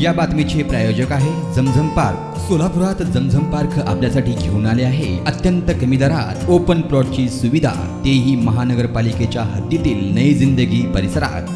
या बातमीचे प्रायोजक आहे झमझम पार्क। सोलापुरात झमझम पार्क आपल्यासाठी घेऊन आले आहे अत्यंत कमी दरात ओपन प्लॉटची सुविधा, तेही महानगरपालिकेच्या हद्दीतील नई जिंदगी परिसरात।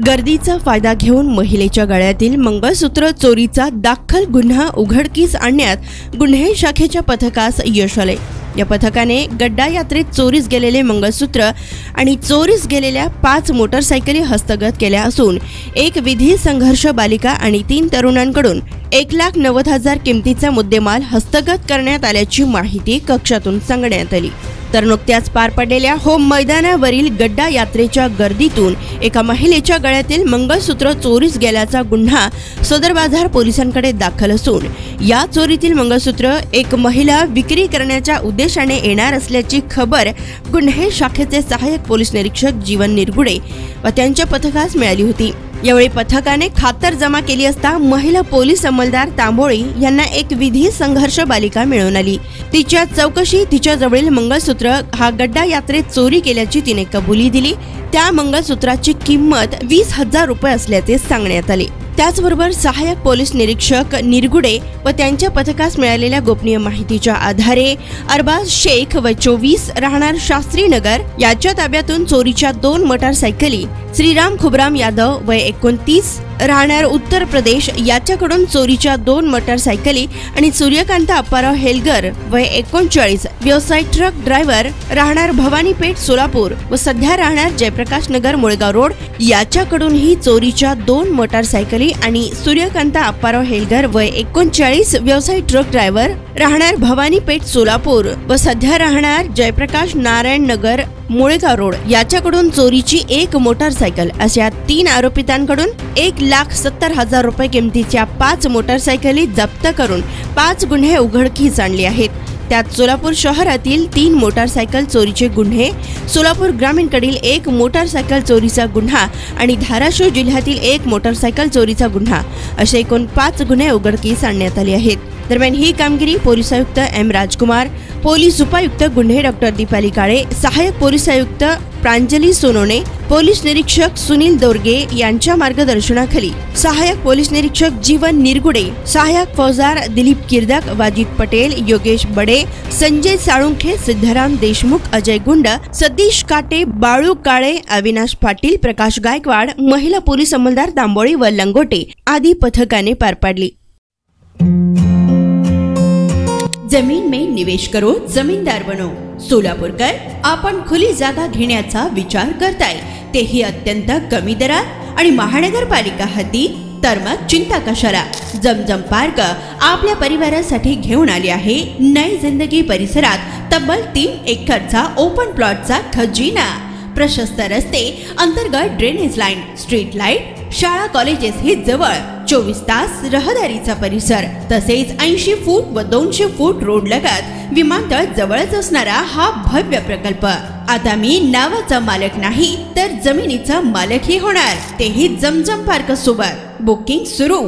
गर्दीचा फायदा घेऊन महिलेच्या गळ्यातील मंगळसूत्र चोरीचा दाखल गुन्हा उघडकीस आणण्यात गुन्हे शाखेच्या पथकास यश आले। या पथकाने गड्डा यात्रेत चोरीस गेलेले मंगळसूत्र आणि चोरीस गेलेल्या 5 मोटरसायकली हस्तगत केल्या असून एक विधी संघर्ष बालिका आणि 3 तरुणांकडून 1,90,000 किमतीचा मुद्देमाल हस्तगत करण्यात आल्याची माहिती कक्षातून सांगण्यात आली। तर नुकत्याच पार पडलेल्या होम मैदानावरील गड्डा यात्रेच्या गर्दीतून एका महिलेच्या गळ्यातील मंगळसूत्र चोरीस गेल्याचा गुन्हा सदर बाजार पोलिसांकडे दाखल असून या चोरीतील मंगळसूत्र एक महिला विक्री करण्याच्या उद्देशाने येणार असल्याची खबर गुन्हे शाखेचे सहाय्यक पोलीस निरीक्षक जीवन निरगुडे व त्यांच्या पथकास मिळाली होती। यावेळी पथकाने खातरजमा केली असता महिला पोलीस अंमलदार तांबोळी यांना एक विधी संघर्ष बालिका मिळून आली। तिच्या चौकशी तिच्या जवळील मंगळसूत्र हा गड्डा यात्रेत चोरी केल्याची तिने कबुली दिली। त्या मंगळसूत्राची किंमत 20,000 रुपये असल्याचे सांगण्यात आले। त्याचबरोबर सहाय्यक पोलीस निरीक्षक निरगुडे व त्यांच्या पथकास मिळालेल्या गोपनीय माहितीच्या आधारे अरबाज शेख व 24 राहणार शास्त्रीनगर याच्या ताब्यातून चोरीच्या 2 मोटारसायकली, श्रीराम खुबराम यादव व 29 राहणार उत्तर प्रदेश याच्याकडून चोरीच्या 2 मोटारसायकली आणि सूर्यकांत अप्पाराव हेलगर व 39 व्यवसाय ट्रक ड्रायव्हर राहणार भवानीपेठ सोलापूर व सध्या राहणार जयप्रकाश नगर मुळगाव रोड याच्याकडून ही चोरीच्या 2 मोटारसायकली आणि सूर्यकांत अप्पाराव हेलगर व 39 व्यवसाय ट्रक ड्रायव्हर राहणार भवानीपेठ सोलापूर व सध्या राहणार जयप्रकाश नारायण नगर मुळगाव रोड याच्याकडून चोरीची 1 मोटारसायकल अशा 3 आरोपितांकडून 1,70,000 रुपये किमतीच्या 5 मोटारसायकली जप्त करून 5 गुन्हे उघडकीस आणले आहेत। त्यात सोलापूर शहरातील 3 मोटारसायकल चोरीचे गुन्हे, सोलापूर ग्रामीणकडील 1 मोटारसायकल चोरीचा गुन्हा आणि धाराशिव जिल्ह्यातील 1 मोटारसायकल चोरीचा गुन्हा असे एकूण 5 गुन्हे उघडकीस आणण्यात आले आहेत। दरम्यान ही कामगिरी पोलीस आयुक्त एम राजकुमार, पोलीस उपायुक्त गुन्हे डॉक्टर दीपाली काळे, सहाय्यक पोलीस आयुक्त प्रांजली सोनोने, पोलीस निरीक्षक सुनील दोरगे यांच्या मार्गदर्शनाखाली सहाय्यक पोलीस निरीक्षक जीवन निरगुडे, सहाय्यक फौजदार दिलीप किर्दक, वाजिद पटेल, योगेश बडे, संजय साळुंखे, सिद्धराम देशमुख, अजय गुंड, सतीश काटे, बाळू काळे, अविनाश पाटील, प्रकाश गायकवाड, महिला पोलीस अंमलदार तांबोळी व लंगोटे आदी पथकाने पार पाडली। जमीन में निवेश करो, जमीनदार बनो। सोलापूरकर आपण खुली जागा घेण्याचा विचार करताय, तेही अत्यंत कमी दरात आणि महानगरपालिका हद्दी, तर मग चिंता कशाला। झमझम पार्क आपल्या परिवारासाठी घेऊन आली आहे नई जिंदगी परिसरात तब्बल 3 एकरचा ओपन प्लॉटचा खजिना। प्रशस्त रस्ते, अंतर्गत ड्रेनेज लाईन, स्ट्रीट लाईट, शाळा कॉलेजेस ही जवळ, 24 तास रहदारीचा परिसर, तसेच 80 फूट व 200 फूट रोड लगत विमानतळ जवळच असणारा हा भव्य प्रकल्प। आता मी नावाचा मालक नाही तर जमिनीचा मालकही होणार, तेही झमझम पार्क सोबत। बुकिंग सुरू।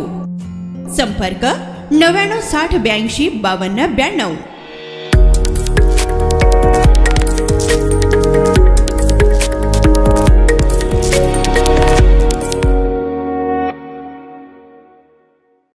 संपर्क 99 60 82 52 92।